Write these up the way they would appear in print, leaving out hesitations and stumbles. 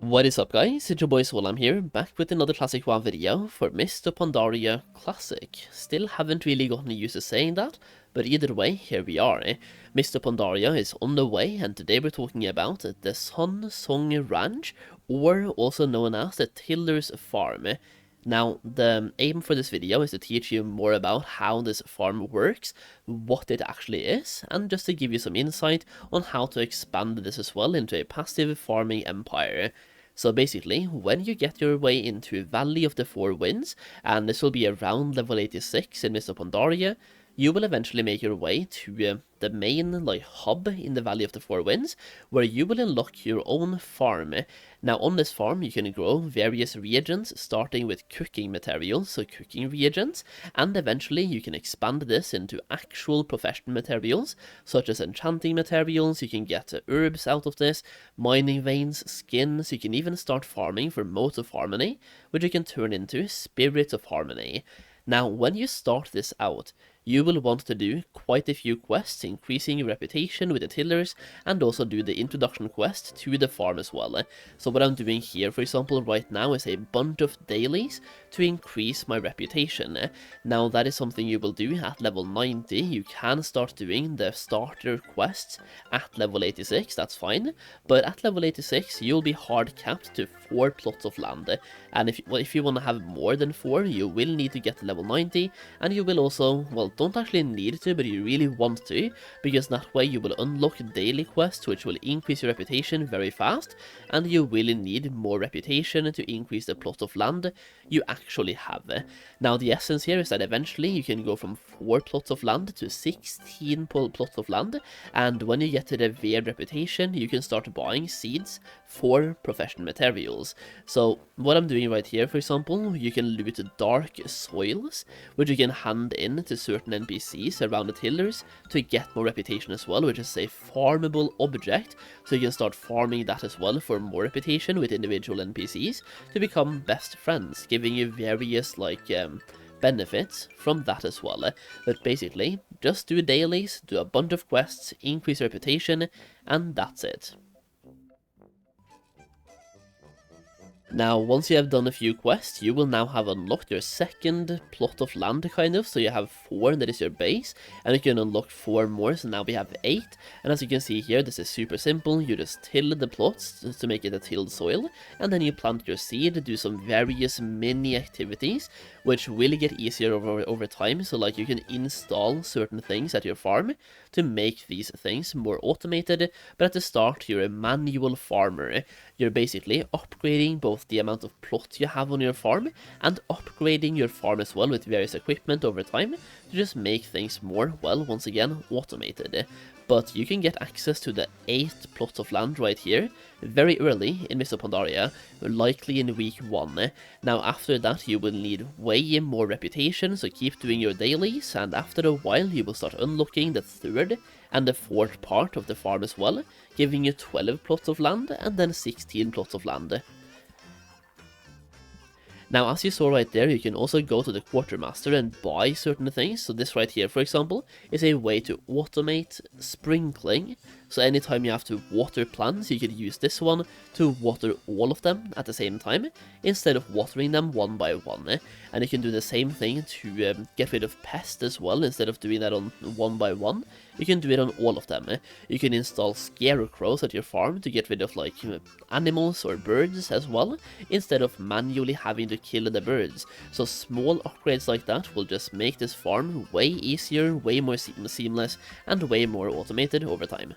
What is up guys, it's your boy Solheim here, back with another classic WoW video for Mists of Pandaria Classic. Still haven't really gotten used to saying that, but either way, here we are. Mists of Pandaria is on the way, and today we're talking about the Sunsong Ranch, or also known as the Tiller's Farm. Now, the aim for this video is to teach you more about how this farm works, what it actually is, and just to give you some insight on how to expand this as well into a passive farming empire. So basically, when you get your way into Valley of the Four Winds, and this will be around level 86 in Mists of Pandaria, you will eventually make your way to the main hub in the Valley of the Four Winds, where you will unlock your own farm. Now on this farm you can grow various reagents, starting with cooking materials, so cooking reagents, and eventually you can expand this into actual professional materials, such as enchanting materials. You can get herbs out of this, mining veins, skins. You can even start farming for Motes of Harmony, which you can turn into Spirits of Harmony. Now when you start this out, you will want to do quite a few quests, increasing your reputation with the tillers, and also do the introduction quest to the farm as well. So what I'm doing here, for example, right now is a bunch of dailies to increase my reputation. Now that is something you will do at level 90. You can start doing the starter quests at level 86, that's fine, but at level 86 you'll be hard capped to 4 plots of land, and if you want to have more than 4, you will need to get to level 90, and you will also, well, don't actually need to, but you really want to, because that way you will unlock daily quests which will increase your reputation very fast, and you will need more reputation to increase the plot of land you actually have. Now the essence here is that eventually you can go from 4 plots of land to 16 plots of land, and when you get to the revered reputation you can start buying seeds for professional materials. So what I'm doing right here, for example, you can loot dark soils, which you can hand in to certain NPCs around the tillers to get more reputation as well, which is a farmable object, so you can start farming that as well for more reputation with individual NPCs to become best friends, giving you various benefits from that as well. But basically, just do dailies, do a bunch of quests, increase reputation, and that's it. Now, once you have done a few quests, you will now have unlocked your second plot of land, kind of. So you have 4, that is your base, and you can unlock 4 more, so now we have 8. And as you can see here, this is super simple. You just till the plots to make it a tilled soil, and then you plant your seed, do some various mini activities, which will get easier over time. So like you can install certain things at your farm to make these things more automated, but at the start you're a manual farmer. You're basically upgrading both the amount of plot you have on your farm and upgrading your farm as well with various equipment over time to just make things more, well, once again, automated. But you can get access to the 8th plot of land right here very early in Mists of Pandaria, likely in week 1. Now after that you will need way more reputation, so keep doing your dailies, and after a while you will start unlocking the 3rd and the 4th part of the farm as well, giving you 12 plots of land and then 16 plots of land. Now, as you saw right there, you can also go to the quartermaster and buy certain things. So this right here, for example, is a way to automate sprinkling. So anytime you have to water plants, you could use this one to water all of them at the same time, instead of watering them one by one. And you can do the same thing to get rid of pests as well. Instead of doing that on one by one, you can do it on all of them. You can install scarecrows at your farm to get rid of animals or birds as well, instead of manually having to kill the birds. So small upgrades like that will just make this farm way easier, way more seamless, and way more automated over time.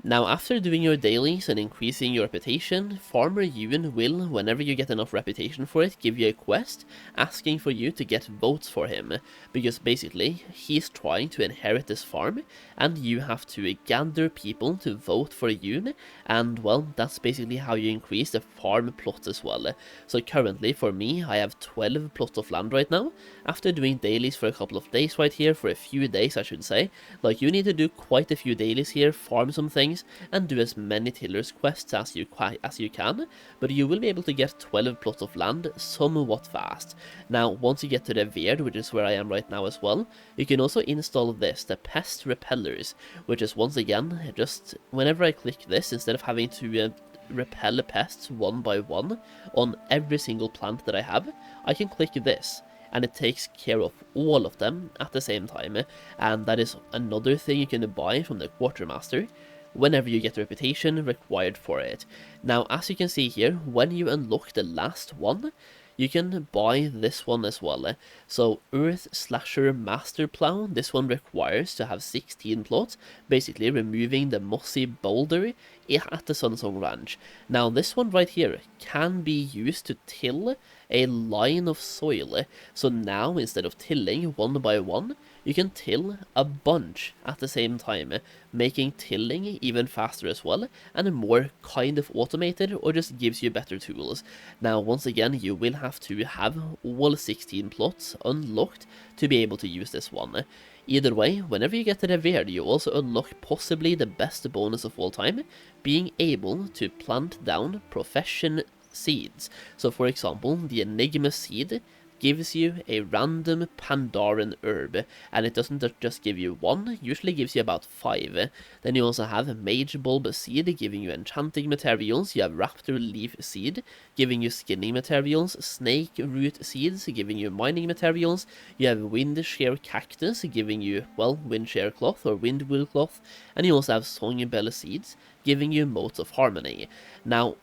Now after doing your dailies and increasing your reputation, Farmer Ewan will, whenever you get enough reputation for it, give you a quest asking for you to get votes for him, because basically he's trying to inherit this farm and you have to gather people to vote for Ewan, and well, that's basically how you increase the farm plot as well. So currently for me I have 12 plots of land right now, after doing dailies for a couple of days right here, for a few days I should say. Like, you need to do quite a few dailies here, farm some things, things and do as many tiller's quests as you can, but you will be able to get 12 plots of land somewhat fast. Now, once you get to the Veard, which is where I am right now as well, you can also install this, the pest repellers, which is once again, just whenever I click this, instead of having to repel pests one by one on every single plant that I have, I can click this and it takes care of all of them at the same time, and that is another thing you can buy from the Quartermaster whenever you get the reputation required for it. Now, as you can see here, when you unlock the last one, you can buy this one as well. So Earth Slasher Master Plow, this one requires to have 16 plots, basically removing the mossy boulder at the Sunsong Ranch. Now this one right here can be used to till a line of soil. So now instead of tilling one by one, you can till a bunch at the same time, making tilling even faster as well, and more kind of automated, or just gives you better tools. Now, once again, you will have to have all 16 plots unlocked to be able to use this one. Either way, whenever you get to the Veard, you also unlock possibly the best bonus of all time, being able to plant down profession seeds. So for example, the Enigma seed gives you a random Pandaren herb, and it doesn't just give you one, usually gives you about 5. Then you also have Mage Bulb seed giving you enchanting materials, you have Raptor leaf seed giving you skinning materials, Snake root seeds giving you mining materials, you have Wind Shear cactus giving you, well, wind shear cloth or wind wool cloth, and you also have Songbell seeds giving you motes of harmony. Now,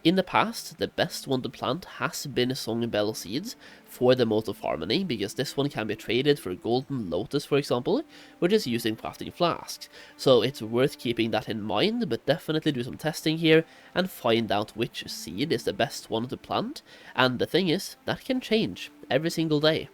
in the past, the best one to plant has been Songbell seeds for the Mote of Harmony, because this one can be traded for Golden Lotus, for example, which is used in crafting flasks. So it's worth keeping that in mind, but definitely do some testing here and find out which seed is the best one to plant. And the thing is, that can change every single day.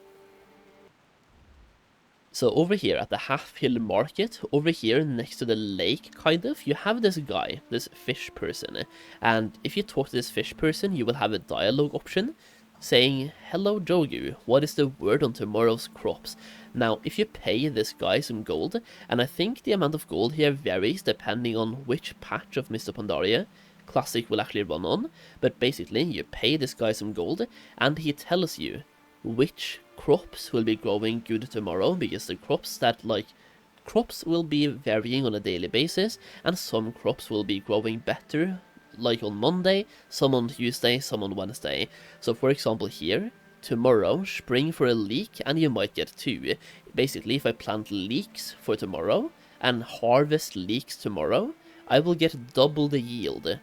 So over here at the Half Hill Market, over here next to the lake, kind of, you have this guy, this fish person. And if you talk to this fish person, you will have a dialogue option saying, "Hello Jogu, what is the word on tomorrow's crops?" Now, if you pay this guy some gold, and I think the amount of gold here varies depending on which patch of Mists of Pandaria Classic will actually run on, but basically you pay this guy some gold, and he tells you which crops will be growing good tomorrow, because the crops will be varying on a daily basis, and some crops will be growing better, like on Monday, some on Tuesday, some on Wednesday. So for example here, tomorrow, spring for a leek, and you might get 2. Basically, if I plant leeks for tomorrow, and harvest leeks tomorrow, I will get double the yield.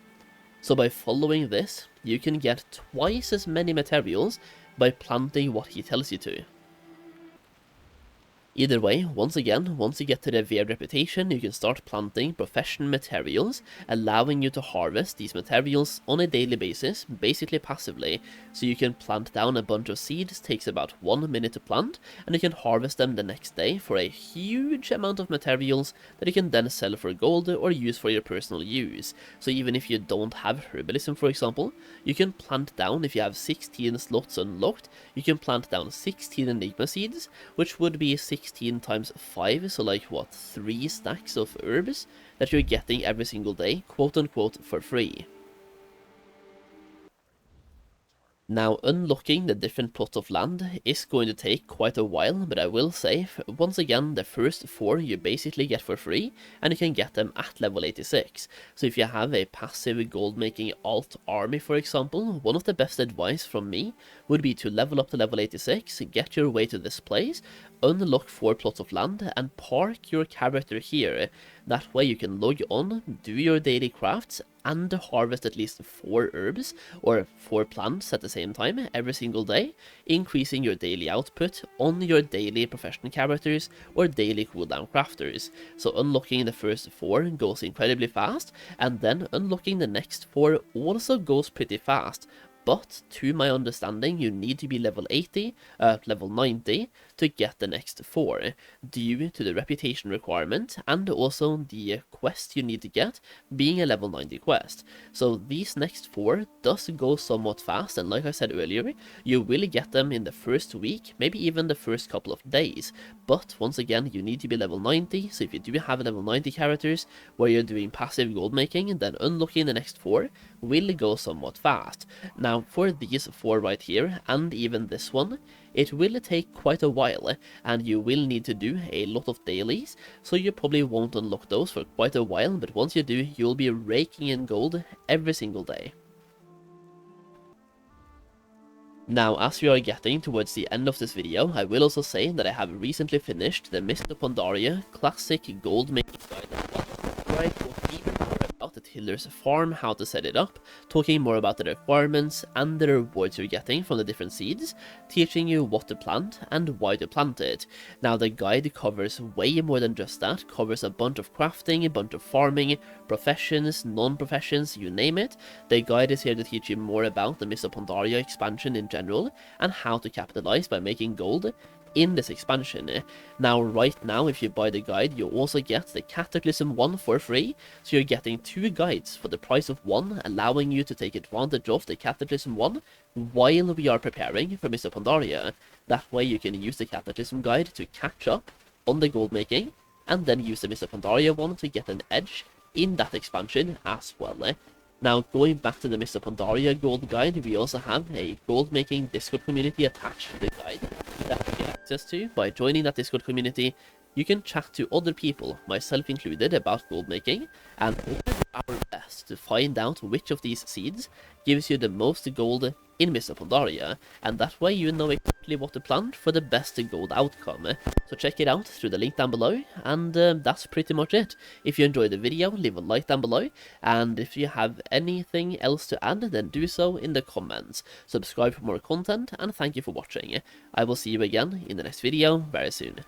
So by following this, you can get twice as many materials by planting what he tells you to. Either way, once again, once you get to the Veard reputation, you can start planting profession materials, allowing you to harvest these materials on a daily basis, basically passively. So you can plant down a bunch of seeds, takes about 1 minute to plant, and you can harvest them the next day for a huge amount of materials that you can then sell for gold or use for your personal use. So even if you don't have herbalism, for example, you can plant down, if you have 16 slots unlocked, you can plant down 16 Enigma seeds, which would be 16 times 5, so like what, 3 stacks of herbs that you're getting every single day, quote unquote, for free. Now, unlocking the different plots of land is going to take quite a while, but I will say, once again, the first 4 you basically get for free, and you can get them at level 86. So if you have a passive gold making alt army, for example, one of the best advice from me would be to level up to level 86, get your way to this place, unlock 4 plots of land, and park your character here. That way you can log on, do your daily crafts, and harvest at least 4 herbs, or 4 plants at the same time, every single day, increasing your daily output on your daily professional characters, or daily cooldown crafters. So unlocking the first 4 goes incredibly fast, and then unlocking the next 4 also goes pretty fast. But, to my understanding, you need to be level 80, level 90, to get the next 4, due to the reputation requirement and also the quest you need to get being a level 90 quest. So these next 4 does go somewhat fast, and like I said earlier, you will get them in the first week, maybe even the first couple of days. But once again, you need to be level 90, so if you do have level 90 characters where you're doing passive gold making, then unlocking the next 4 will go somewhat fast. Now for these 4 right here, and even this one, it will take quite a while, and you will need to do a lot of dailies, so you probably won't unlock those for quite a while, but once you do, you'll be raking in gold every single day. Now, as we are getting towards the end of this video, I will also say that I have recently finished the Mists of Pandaria Classic Goldmaking Guide FOR, where I talk even more about the tiller's farm, how to set it up, talking more about the requirements and the rewards you're getting from the different seeds, teaching you what to plant and why to plant it. Now, the guide covers way more than just that, covers a bunch of crafting, a bunch of farming, professions, non-professions, you name it. The guide is here to teach you more about the Mists of Pandaria expansion in general, and how to capitalize by making gold in this expansion. Now, right now, if you buy the guide, you also get the Cataclysm one for free, so you're getting 2 guides for the price of 1, allowing you to take advantage of the Cataclysm one while we are preparing for Mists of Pandaria. That way you can use the Cataclysm guide to catch up on the gold making, and then use the Mists of Pandaria one to get an edge in that expansion as well. Now, going back to the Mists of Pandaria gold guide, we also have a gold making Discord community attached to the guide that you get access to. By joining that Discord community, you can chat to other people, myself included, about gold making, and we'll do our best to find out which of these seeds gives you the most gold in Mists of Pandaria, and that way you know exactly what to plant for the best gold outcome. So check it out through the link down below, and that's pretty much it. If you enjoyed the video, leave a like down below, and if you have anything else to add, then do so in the comments. Subscribe for more content, and thank you for watching. I will see you again in the next video very soon.